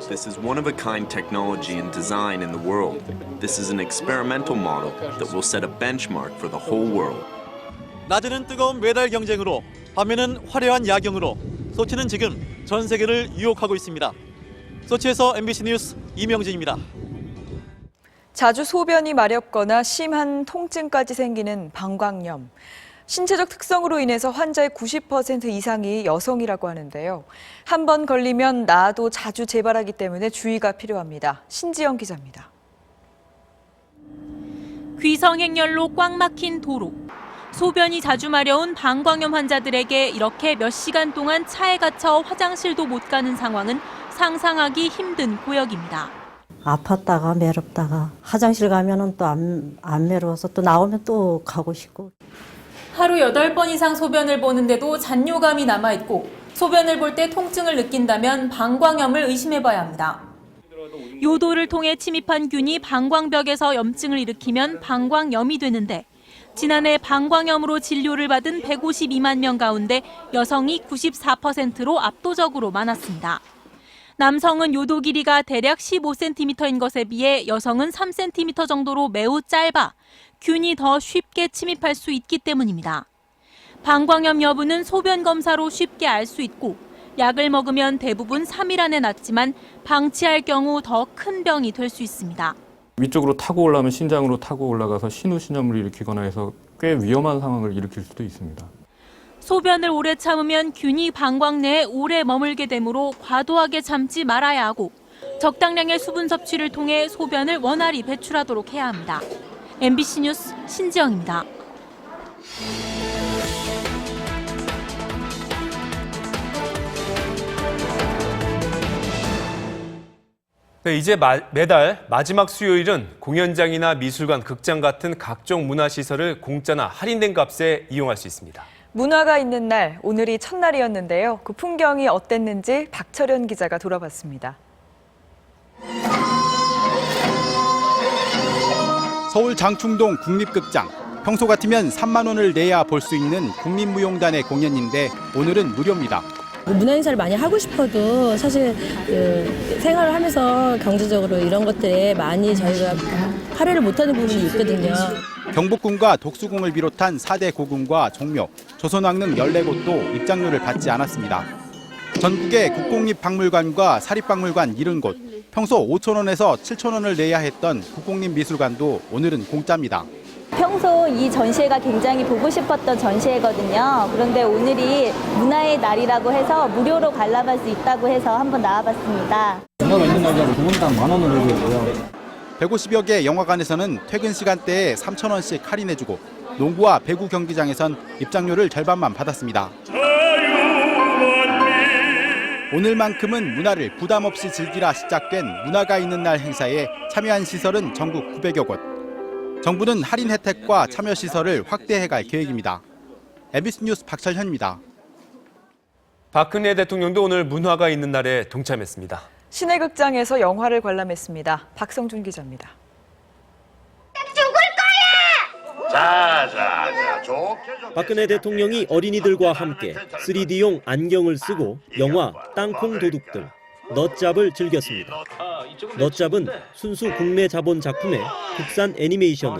This is one-of-a-kind technology and design in the world. This is an experimental model that will set a benchmark for the whole world. 낮에는 뜨거운 메달 경쟁으로, 밤에는 화려한 야경으로 소치는 지금 전 세계를 유혹하고 있습니다. 소치에서 MBC 뉴스 이명진입니다. 자주 소변이 마렵거나 심한 통증까지 생기는 방광염. 신체적 특성으로 인해서 환자의 90% 이상이 여성이라고 하는데요. 한 번 걸리면 나아도 자주 재발하기 때문에 주의가 필요합니다. 신지영 기자입니다. 귀성행렬로 꽉 막힌 도로. 소변이 자주 마려운 방광염 환자들에게 이렇게 몇 시간 동안 차에 갇혀 화장실도 못 가는 상황은 상상하기 힘든 고역입니다. 아팠다가 매롭다가 화장실 가면은 또 안 매로워서 또 나오면 또 가고 싶고. 하루 8번 이상 소변을 보는데도 잔뇨감이 남아있고 소변을 볼 때 통증을 느낀다면 방광염을 의심해봐야 합니다. 요도를 통해 침입한 균이 방광벽에서 염증을 일으키면 방광염이 되는데 지난해 방광염으로 진료를 받은 152만 명 가운데 여성이 94%로 압도적으로 많았습니다. 남성은 요도 길이가 대략 15cm인 것에 비해 여성은 3cm 정도로 매우 짧아 균이 더 쉽게 침입할 수 있기 때문입니다. 방광염 여부는 소변 검사로 쉽게 알 수 있고 약을 먹으면 대부분 3일 안에 낫지만 방치할 경우 더 큰 병이 될 수 있습니다. 위쪽으로 타고 올라오면 신장으로 타고 올라가서 신우신염을 일으키거나 해서 꽤 위험한 상황을 일으킬 수도 있습니다. 소변을 오래 참으면 균이 방광 내에 오래 머물게 되므로 과도하게 참지 말아야 하고 적당량의 수분 섭취를 통해 소변을 원활히 배출하도록 해야 합니다. MBC 뉴스 신지영입니다. 네, 이제 매달 마지막 수요일은 공연장이나 미술관, 극장 같은 각종 문화시설을 공짜나 할인된 값에 이용할 수 있습니다. 문화가 있는 날, 오늘이 첫날이었는데요. 그 풍경이 어땠는지 박철현 기자가 돌아봤습니다. 서울 장충동 국립극장. 평소 같으면 3만 원을 내야 볼 수 있는 국민무용단의 공연인데 오늘은 무료입니다. 문화행사를 많이 하고 싶어도 사실 생활을 하면서 경제적으로 이런 것들에 많이 저희가 할애를 못하는 부분이 있거든요. 경복궁과 독수궁을 비롯한 4대 고궁과 종묘, 조선왕릉 14곳도 입장료를 받지 않았습니다. 전국의 국공립박물관과 사립박물관 70곳, 평소 5천 원에서 7천 원을 내야 했던 국공립미술관도 오늘은 공짜입니다. 평소 이 전시회가 굉장히 보고 싶었던 전시회거든요. 그런데 오늘이 문화의 날이라고 해서 무료로 관람할 수 있다고 해서 한번 나와봤습니다. 문화가 있는 날이라고 동원당 10,000원을 내고 있고요. 150여 개 영화관에서는 퇴근 시간대에 3,000원씩 할인해주고 농구와 배구 경기장에선 입장료를 절반만 받았습니다. 오늘만큼은 문화를 부담 없이 즐기라 시작된 문화가 있는 날 행사에 참여한 시설은 전국 900여 곳. 정부는 할인 혜택과 참여 시설을 확대해갈 계획입니다. MBC 뉴스 박철현입니다. 박근혜 대통령도 오늘 문화가 있는 날에 동참했습니다. 시내극장에서 영화를 관람했습니다. 박성준 기자입니다. 박근혜 대통령이 어린이들과 함께 3D용 안경을 쓰고 영화 땅콩 도둑 등 넛잡을 즐겼습니다. 넛잡은 순수 국내 자본 작품의 국산 애니메이션으로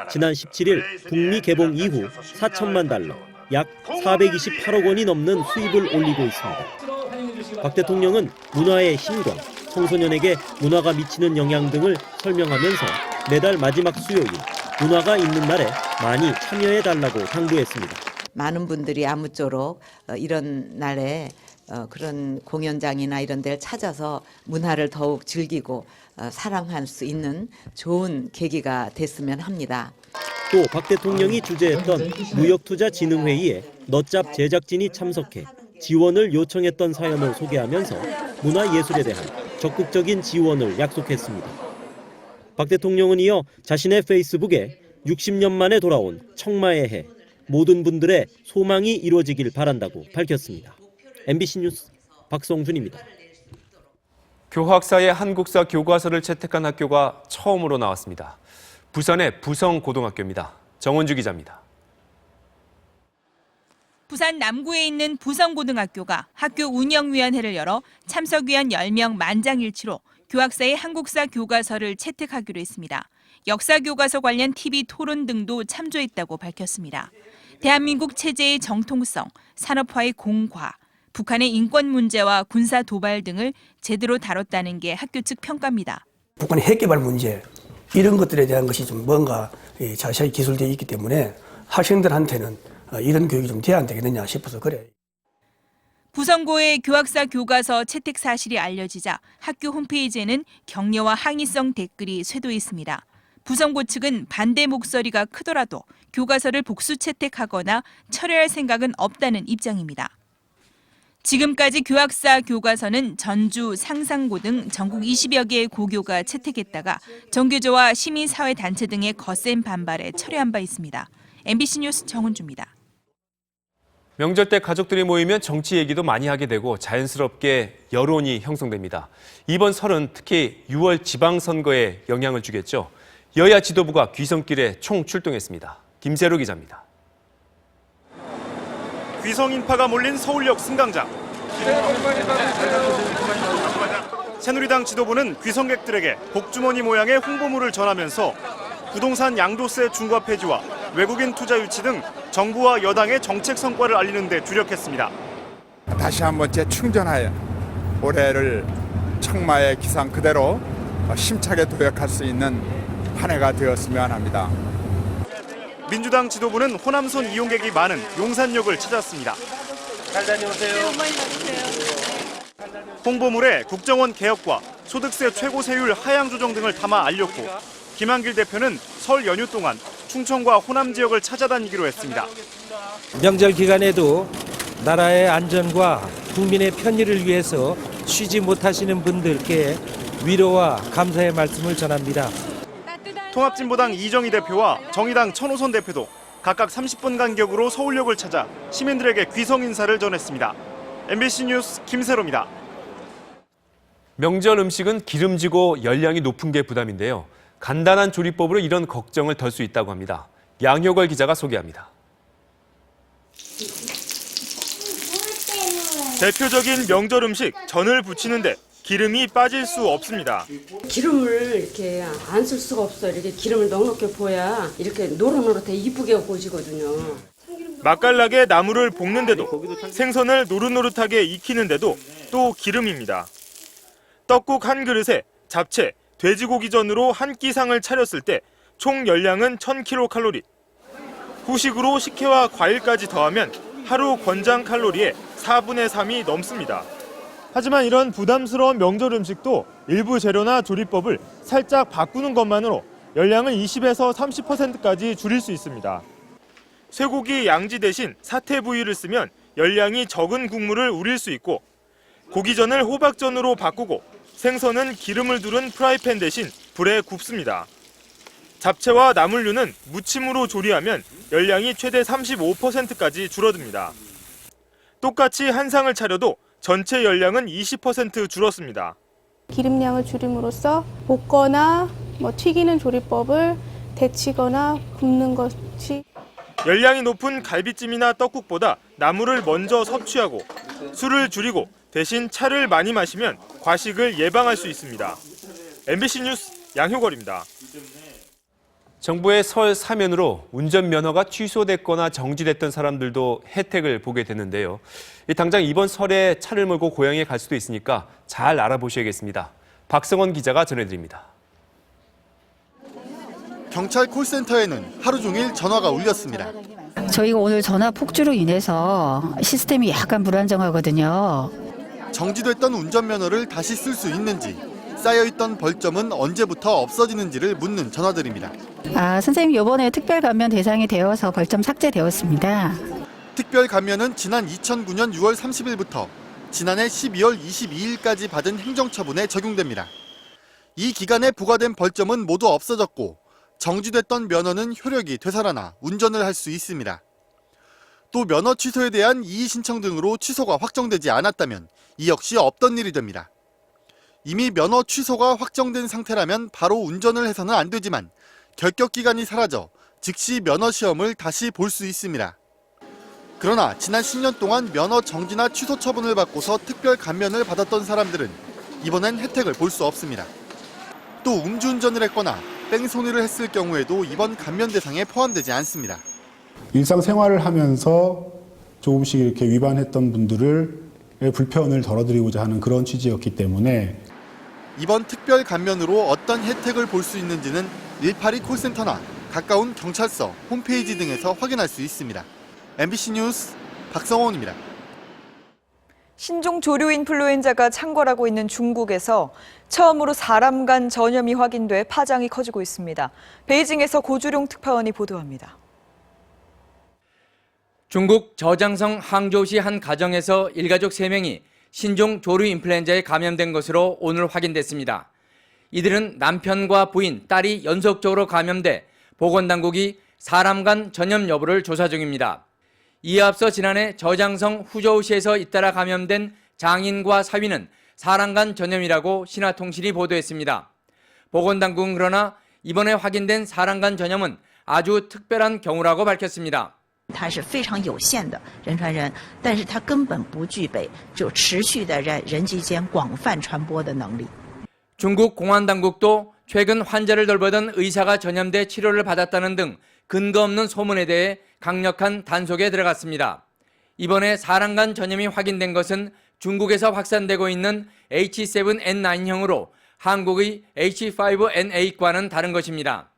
지난 17일 북미 개봉 이후 4천만 달러, 약 428억 원이 넘는 수입을 올리고 있습니다. 박 대통령은 문화의 힘과 청소년에게 문화가 미치는 영향 등을 설명하면서 매달 마지막 수요일 문화가 있는 날에 많이 참여해달라고 당부했습니다. 많은 분들이 아무쪼록 이런 날에 그런 공연장이나 이런 데를 찾아서 문화를 더욱 즐기고 사랑할 수 있는 좋은 계기가 됐으면 합니다. 또 박 대통령이 주재했던 무역투자진흥회의에 넛잡 제작진이 참석해 지원을 요청했던 사연을 소개하면서 문화예술에 대한 적극적인 지원을 약속했습니다. 박 대통령은 이어 자신의 페이스북에 60년 만에 돌아온 청마의 해, 모든 분들의 소망이 이루어지길 바란다고 밝혔습니다. MBC 뉴스 박성준입니다. 교학사의 한국사 교과서를 채택한 학교가 처음으로 나왔습니다. 부산의 부성고등학교입니다. 정원주 기자입니다. 부산 남구에 있는 부성고등학교가 학교 운영위원회를 열어 참석위원 10명 만장일치로 교학사의 한국사 교과서를 채택하기로 했습니다. 역사교과서 관련 TV 토론 등도 참조했다고 밝혔습니다. 대한민국 체제의 정통성, 산업화의 공과, 북한의 인권 문제와 군사 도발 등을 제대로 다뤘다는 게 학교 측 평가입니다. 북한의 핵개발 문제 이런 것들에 대한 것이 좀 뭔가 자세하게 기술되어 있기 때문에 학생들한테는 이런 교육이 좀 돼야 안 되겠느냐 싶어서 그래요. 부성고의 교학사 교과서 채택 사실이 알려지자 학교 홈페이지에는 격려와 항의성 댓글이 쇄도했습니다. 부성고 측은 반대 목소리가 크더라도 교과서를 복수 채택하거나 철회할 생각은 없다는 입장입니다. 지금까지 교학사 교과서는 전주, 상상고 등 전국 20여 개의 고교가 채택했다가 정교조와 시민사회단체 등의 거센 반발에 철회한 바 있습니다. MBC 뉴스 정은주입니다. 명절 때 가족들이 모이면 정치 얘기도 많이 하게 되고 자연스럽게 여론이 형성됩니다. 이번 설은 특히 6월 지방선거에 영향을 주겠죠. 여야 지도부가 귀성길에 총출동했습니다. 김세로 기자입니다. 귀성 인파가 몰린 서울역 승강장. 새누리당 지도부는 귀성객들에게 복주머니 모양의 홍보물을 전하면서 부동산 양도세 중과 폐지와 외국인 투자 유치 등 정부와 여당의 정책 성과를 알리는 데 주력했습니다. 다시 한번 재충전하여 올해를 청마의 기상 그대로 힘차게 도약할 수 있는 한 해가 되었으면 합니다. 민주당 지도부는 호남선 이용객이 많은 용산역을 찾았습니다. 잘 다녀오세요. 홍보물에 국정원 개혁과 소득세 최고세율 하향 조정 등을 담아 알렸고 김한길 대표는 설 연휴 동안 충청과 호남 지역을 찾아다니기로 했습니다. 명절 기간에도 나라의 안전과 국민의 편의를 위해서 쉬지 못하시는 분들께 위로와 감사의 말씀을 전합니다. 통합진보당 이정희 대표와 정의당 천호선 대표도 각각 30분 간격으로 서울역을 찾아 시민들에게 귀성 인사를 전했습니다. MBC 뉴스 김세로입니다. 명절 음식은 기름지고 열량이 높은 게 부담인데요. 간단한 조리법으로 이런 걱정을 덜 수 있다고 합니다. 양효걸 기자가 소개합니다. 대표적인 명절 음식 전을 부치는데 기름이 빠질 수 없습니다. 기름을 이렇게 안 쓸 수가 없어. 이렇게 기름을 넉넉히 부어야 이렇게 노릇노릇해 이쁘게 구워지거든요. 맛깔나게 나물을 볶는데도 생선을 노릇노릇하게 익히는데도 또 기름입니다. 떡국 한 그릇에 잡채, 돼지고기전으로 한 끼상을 차렸을 때 총 열량은 1000kcal. 후식으로 식혜와 과일까지 더하면 하루 권장 칼로리의 4분의 3이 넘습니다. 하지만 이런 부담스러운 명절 음식도 일부 재료나 조리법을 살짝 바꾸는 것만으로 열량을 20에서 30%까지 줄일 수 있습니다. 쇠고기 양지 대신 사태 부위를 쓰면 열량이 적은 국물을 우릴 수 있고 고기전을 호박전으로 바꾸고 생선은 기름을 두른 프라이팬 대신 불에 굽습니다. 잡채와 나물류는 무침으로 조리하면 열량이 최대 35%까지 줄어듭니다. 똑같이 한 상을 차려도 전체 열량은 20% 줄었습니다. 기름량을 줄임으로써 볶거나 튀기는 조리법을 데치거나 굽는 것이 열량이 높은 갈비찜이나 떡국보다 나물을 먼저 섭취하고 술을 줄이고 대신 차를 많이 마시면 과식을 예방할 수 있습니다. MBC 뉴스 양효걸입니다. 정부의 설 사면으로 운전면허가 취소됐거나 정지됐던 사람들도 혜택을 보게 되는데요. 당장 이번 설에 차를 몰고 고향에 갈 수도 있으니까 잘 알아보셔야겠습니다. 박성원 기자가 전해드립니다. 경찰 콜센터에는 하루 종일 전화가 울렸습니다. 저희가 오늘 전화 폭주로 인해서 시스템이 약간 불안정하거든요. 정지됐던 운전면허를 다시 쓸 수 있는지, 쌓여있던 벌점은 언제부터 없어지는지를 묻는 전화들입니다. 선생님 이번에 특별 감면 대상이 되어서 벌점 삭제되었습니다. 특별 감면은 지난 2009년 6월 30일부터 지난해 12월 22일까지 받은 행정처분에 적용됩니다. 이 기간에 부과된 벌점은 모두 없어졌고 정지됐던 면허는 효력이 되살아나 운전을 할 수 있습니다. 또 면허 취소에 대한 이의 신청 등으로 취소가 확정되지 않았다면 이 역시 없던 일이 됩니다. 이미 면허 취소가 확정된 상태라면 바로 운전을 해서는 안 되지만 결격 기간이 사라져 즉시 면허 시험을 다시 볼 수 있습니다. 그러나 지난 10년 동안 면허 정지나 취소 처분을 받고서 특별 감면을 받았던 사람들은 이번엔 혜택을 볼 수 없습니다. 또 음주운전을 했거나 뺑소니를 했을 경우에도 이번 감면 대상에 포함되지 않습니다. 일상생활을 하면서 조금씩 이렇게 위반했던 분들을 불편을 덜어드리고자 하는 그런 취지였기 때문에 이번 특별 감면으로 어떤 혜택을 볼 수 있는지는 182 콜센터나 가까운 경찰서 홈페이지 등에서 확인할 수 있습니다. MBC 뉴스 박성원입니다. 신종 조류 인플루엔자가 창궐하고 있는 중국에서 처음으로 사람 간 전염이 확인돼 파장이 커지고 있습니다. 베이징에서 고주룡 특파원이 보도합니다. 중국 저장성 항저우시 한 가정에서 일가족 3명이 신종 조류 인플루엔자에 감염된 것으로 오늘 확인됐습니다. 이들은 남편과 부인, 딸이 연속적으로 감염돼 보건당국이 사람 간 전염 여부를 조사 중입니다. 이에 앞서 지난해 저장성 후저우시에서 잇따라 감염된 장인과 사위는 사람 간 전염이라고 신화통신이 보도했습니다. 보건당국은 그러나 이번에 확인된 사람 간 전염은 아주 특별한 경우라고 밝혔습니다. 它是非常有限的人传人，但是它根本不具备就持续的在人际间广泛传播的能力。 중국 공안당국도 최근 환자를 돌보던 의사가 전염돼 치료를 받았다는 등 근거 없는 소문에 대해 강력한 단속에 들어갔습니다. 이번에 사람 간 전염이 확인된 것은 중국에서 확산되고 있는 H7N9형으로 한국의 H5N8과는 다른 것입니다.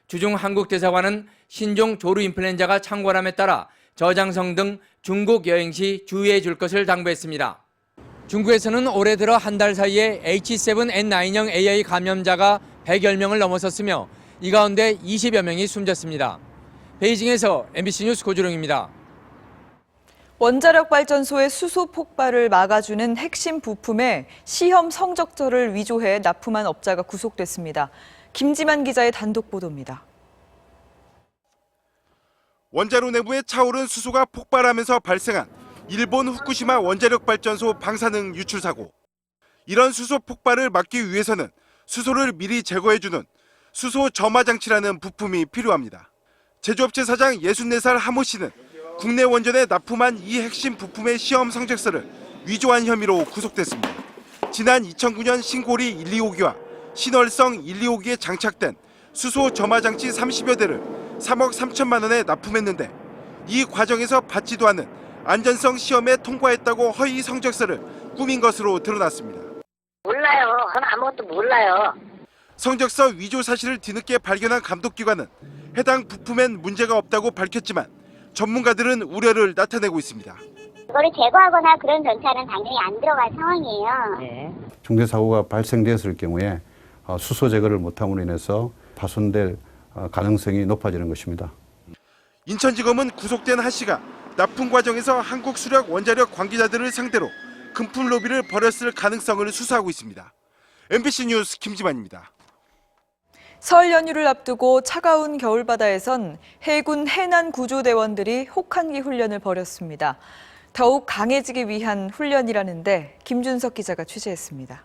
주중 한국 대사관은 신종 조류 인플루엔자가 창궐함에 따라 저장성 등 중국 여행 시 주의해 줄 것을 당부했습니다. 중국에서는 올해 들어 한 달 사이에 H7N9형 AI 감염자가 100여 명을 넘어섰으며 이 가운데 20여 명이 숨졌습니다. 베이징에서 MBC 뉴스 고주룡입니다. 원자력 발전소의 수소 폭발을 막아주는 핵심 부품에 시험 성적서를 위조해 납품한 업자가 구속됐습니다. 김지만 기자의 단독 보도입니다. 원자로 내부에 차오른 수소가 폭발하면서 발생한 일본 후쿠시마 원자력 발전소 방사능 유출 사고. 이런 수소 폭발을 막기 위해서는 수소를 미리 제거해주는 수소 점화 장치라는 부품이 필요합니다. 제조업체 사장 64살 하모 씨는 국내 원전에 납품한 이 핵심 부품의 시험 성적서를 위조한 혐의로 구속됐습니다. 지난 2009년 신고리 125기와 신월성 125기에 장착된 수소 점화 장치 30여 대를 3억 3천만 원에 납품했는데 이 과정에서 받지도 않은 안전성 시험에 통과했다고 허위 성적서를 꾸민 것으로 드러났습니다. 몰라요. 저는 아무것도 몰라요. 성적서 위조 사실을 뒤늦게 발견한 감독기관은 해당 부품엔 문제가 없다고 밝혔지만 전문가들은 우려를 나타내고 있습니다. 이거를 제거하거나 그런 절차는 당연히 안 들어갈 상황이에요. 중대 사고가 발생되었을 경우에 수소 제거를 못함으로 인해서 파손될 가능성이 높아지는 것입니다. 인천지검은 구속된 하 씨가 납품 과정에서 한국수력 원자력 관계자들을 상대로 금품 로비를 벌였을 가능성을 수사하고 있습니다. MBC 뉴스 김지만입니다. 설 연휴를 앞두고 차가운 겨울바다에선 해군 해난 구조대원들이 혹한기 훈련을 벌였습니다. 더욱 강해지기 위한 훈련이라는데 김준석 기자가 취재했습니다.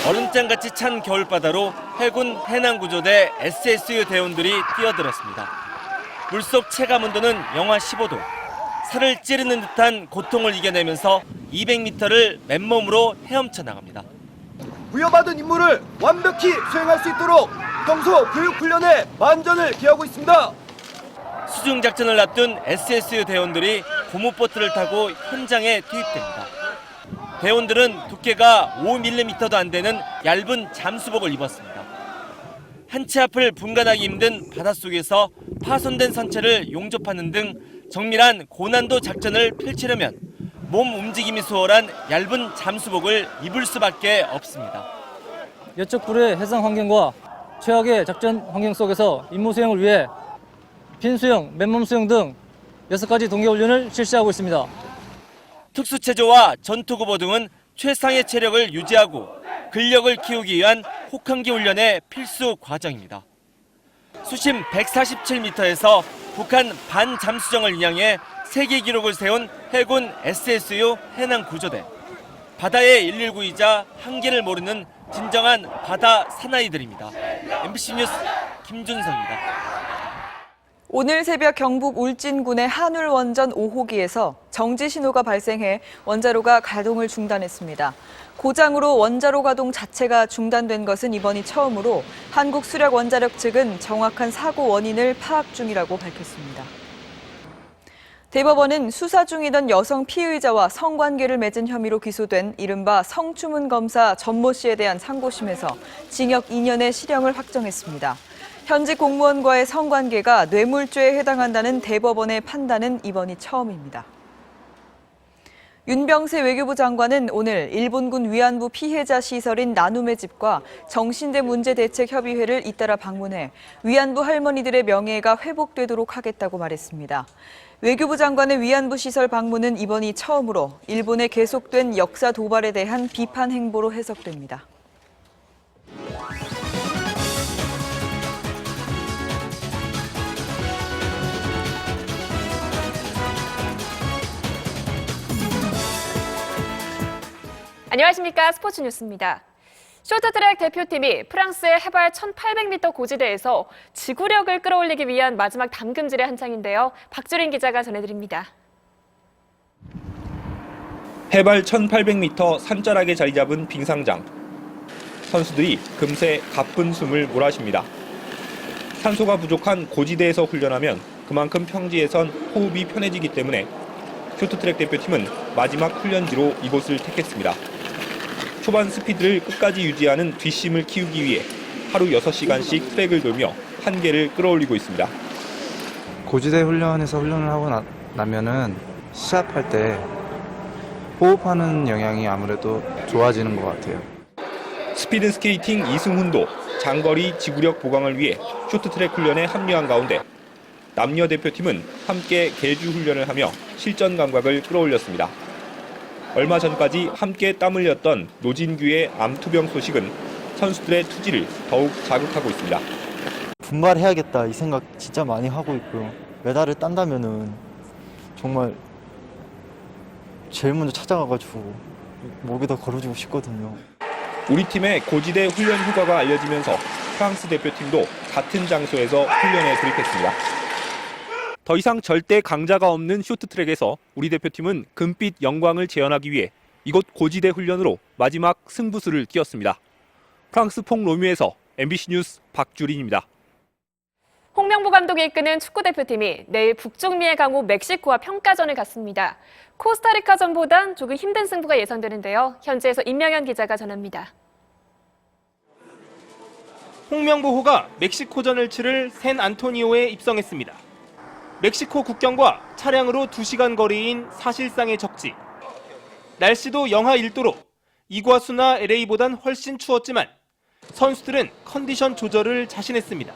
얼음장같이 찬 겨울바다로 해군 해난구조대 SSU 대원들이 뛰어들었습니다. 물속 체감 온도는 영하 15도. 살을 찌르는 듯한 고통을 이겨내면서 200m를 맨몸으로 헤엄쳐 나갑니다. 부여받은 임무를 완벽히 수행할 수 있도록 평소 교육훈련에 만전을 기하고 있습니다. 수중작전을 앞둔 SSU 대원들이 고무보트를 타고 현장에 투입됩니다. 대원들은 두께가 5mm도 안 되는 얇은 잠수복을 입었습니다. 한 치 앞을 분간하기 힘든 바닷속에서 파손된 선체를 용접하는 등 정밀한 고난도 작전을 펼치려면 몸 움직임이 수월한 얇은 잠수복을 입을 수밖에 없습니다. 예측 불의 해상 환경과 최악의 작전 환경 속에서 임무 수행을 위해 빈수영, 맨몸 수영 등 6가지 동계훈련을 실시하고 있습니다. 특수체조와 전투구보 등은 최상의 체력을 유지하고 근력을 키우기 위한 혹한기 훈련의 필수 과정입니다. 수심 147m에서 북한 반잠수정을 인양해 세계 기록을 세운 해군 SSU 해난구조대. 바다의 119이자 한계를 모르는 진정한 바다 사나이들입니다. MBC 뉴스 김준성입니다. 오늘 새벽 경북 울진군의 한울원전 5호기에서 정지 신호가 발생해 원자로가 가동을 중단했습니다. 고장으로 원자로 가동 자체가 중단된 것은 이번이 처음으로 한국수력원자력 측은 정확한 사고 원인을 파악 중이라고 밝혔습니다. 대법원은 수사 중이던 여성 피의자와 성관계를 맺은 혐의로 기소된 이른바 성추문 검사 전모 씨에 대한 상고심에서 징역 2년의 실형을 확정했습니다. 현직 공무원과의 성관계가 뇌물죄에 해당한다는 대법원의 판단은 이번이 처음입니다. 윤병세 외교부 장관은 오늘 일본군 위안부 피해자 시설인 나눔의 집과 정신대 문제대책협의회를 잇따라 방문해 위안부 할머니들의 명예가 회복되도록 하겠다고 말했습니다. 외교부 장관의 위안부 시설 방문은 이번이 처음으로 일본의 계속된 역사 도발에 대한 비판 행보로 해석됩니다. 안녕하십니까. 스포츠 뉴스입니다. 쇼트트랙 대표팀이 프랑스의 해발 1800m 고지대에서 지구력을 끌어올리기 위한 마지막 담금질의 한창인데요. 박주린 기자가 전해드립니다. 해발 1800m 산자락에 자리 잡은 빙상장. 선수들이 금세 가쁜 숨을 몰아쉽니다. 산소가 부족한 고지대에서 훈련하면 그만큼 평지에선 호흡이 편해지기 때문에 쇼트트랙 대표팀은 마지막 훈련지로 이곳을 택했습니다. 초반 스피드를 끝까지 유지하는 뒷심을 키우기 위해 하루 6시간씩 트랙을 돌며 한계를 끌어올리고 있습니다. 고지대 훈련에서 훈련을 하고 나면은 시합할 때 호흡하는 영향이 아무래도 좋아지는 것 같아요. 스피드 스케이팅 이승훈도 장거리 지구력 보강을 위해 쇼트트랙 훈련에 합류한 가운데 남녀 대표팀은 함께 계주 훈련을 하며 실전 감각을 끌어올렸습니다. 얼마 전까지 함께 땀 흘렸던 노진규의 암투병 소식은 선수들의 투지를 더욱 자극하고 있습니다. 분발해야겠다 이 생각 진짜 많이 하고 있고요. 메달을 딴다면은 정말 제일 먼저 찾아가가지고 목에다 걸어주고 싶거든요. 우리 팀의 고지대 훈련 휴가가 알려지면서 프랑스 대표팀도 같은 장소에서 훈련에 돌입했습니다. 더 이상 절대 강자가 없는 쇼트트랙에서 우리 대표팀은 금빛 영광을 재현하기 위해 이곳 고지대 훈련으로 마지막 승부수를 띄웠습니다. 프랑스 퐁로뮤에서 MBC 뉴스 박주린입니다. 홍명보 감독이 이끄는 축구대표팀이 내일 북중미의 강호 멕시코와 평가전을 갖습니다. 코스타리카전보단 조금 힘든 승부가 예상되는데요. 현지에서 임명현 기자가 전합니다. 홍명보호가 멕시코전을 치를 샌 안토니오에 입성했습니다. 멕시코 국경과 차량으로 2시간 거리인 사실상의 적지. 날씨도 영하 1도로 이과수나 LA보단 훨씬 추웠지만 선수들은 컨디션 조절을 자신했습니다.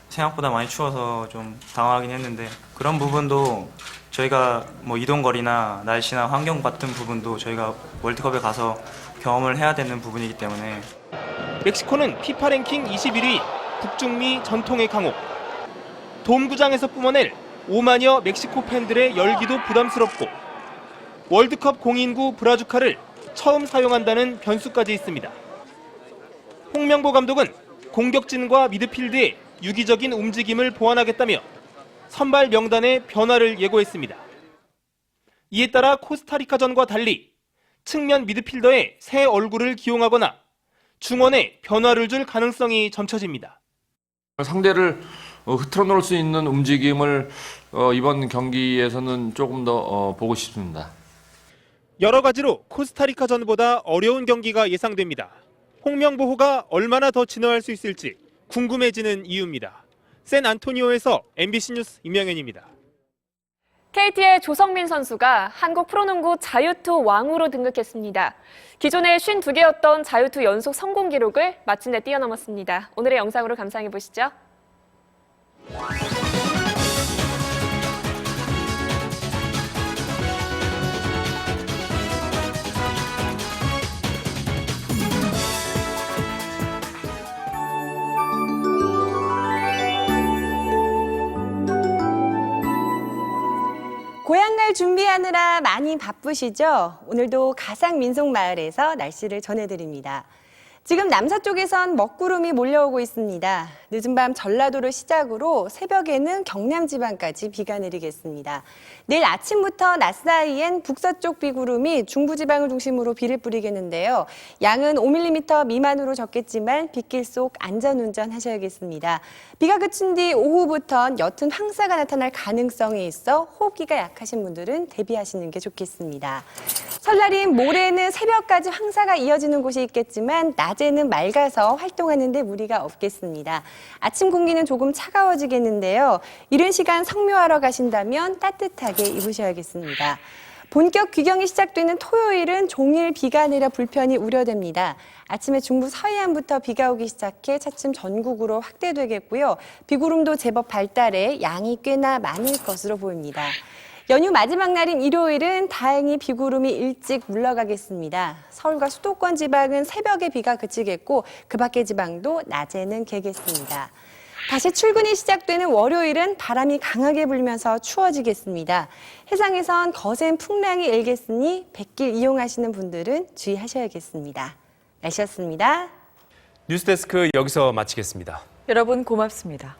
생각보다 많이 추워서 좀 당황하긴 했는데 그런 부분도 저희가 뭐 이동거리나 날씨나 환경 같은 부분도 저희가 월드컵에 가서 경험을 해야 되는 부분이기 때문에. 멕시코는 피파 랭킹 21위 북중미 전통의 강호. 돔구장에서 뿜어낼 5만여 멕시코 팬들의 열기도 부담스럽고 월드컵 공인구 브라주카를 처음 사용한다는 변수까지 있습니다. 홍명보 감독은 공격진과 미드필드의 유기적인 움직임을 보완하겠다며 선발 명단의 변화를 예고했습니다. 이에 따라 코스타리카전과 달리 측면 미드필더의 새 얼굴을 기용하거나 중원에 변화를 줄 가능성이 점쳐집니다. 상대를 흐트러 놓을 수 있는 움직임을 이번 경기에서는 조금 더 보고 싶습니다. 여러 가지로 코스타리카전보다 어려운 경기가 예상됩니다. 홍명보호가 얼마나 더 진화할 수 있을지 궁금해지는 이유입니다. 샌 안토니오에서 MBC 뉴스 임명현입니다. KT의 조성민 선수가 한국 프로농구 자유투 왕으로 등극했습니다. 기존에 52개였던 자유투 연속 성공 기록을 마침내 뛰어넘었습니다. 오늘의 영상으로 감상해 보시죠. 고향날 준비하느라 많이 바쁘시죠? 오늘도 가상민속마을에서 날씨를 전해드립니다. 지금 남서쪽에선 먹구름이 몰려오고 있습니다. 늦은 밤 전라도를 시작으로 새벽에는 경남 지방까지 비가 내리겠습니다. 내일 아침부터 낮 사이엔 북서쪽 비구름이 중부지방을 중심으로 비를 뿌리겠는데요. 양은 5mm 미만으로 적겠지만 빗길 속 안전운전 하셔야겠습니다. 비가 그친 뒤 오후부턴 옅은 황사가 나타날 가능성이 있어 호흡기가 약하신 분들은 대비하시는 게 좋겠습니다. 설날인 모레는 새벽까지 황사가 이어지는 곳이 있겠지만 낮에는 맑아서 활동하는 데 무리가 없겠습니다. 아침 공기는 조금 차가워지겠는데요. 이른 시간 성묘하러 가신다면 따뜻하게 입으셔야겠습니다. 본격 귀경이 시작되는 토요일은 종일 비가 내려 불편이 우려됩니다. 아침에 중부 서해안부터 비가 오기 시작해 차츰 전국으로 확대되겠고요. 비구름도 제법 발달해 양이 꽤나 많을 것으로 보입니다. 연휴 마지막 날인 일요일은 다행히 비구름이 일찍 물러가겠습니다. 서울과 수도권 지방은 새벽에 비가 그치겠고 그 밖의 지방도 낮에는 개겠습니다. 다시 출근이 시작되는 월요일은 바람이 강하게 불면서 추워지겠습니다. 해상에선 거센 풍랑이 일겠으니 뱃길 이용하시는 분들은 주의하셔야겠습니다. 날씨였습니다. 뉴스데스크 여기서 마치겠습니다. 여러분 고맙습니다.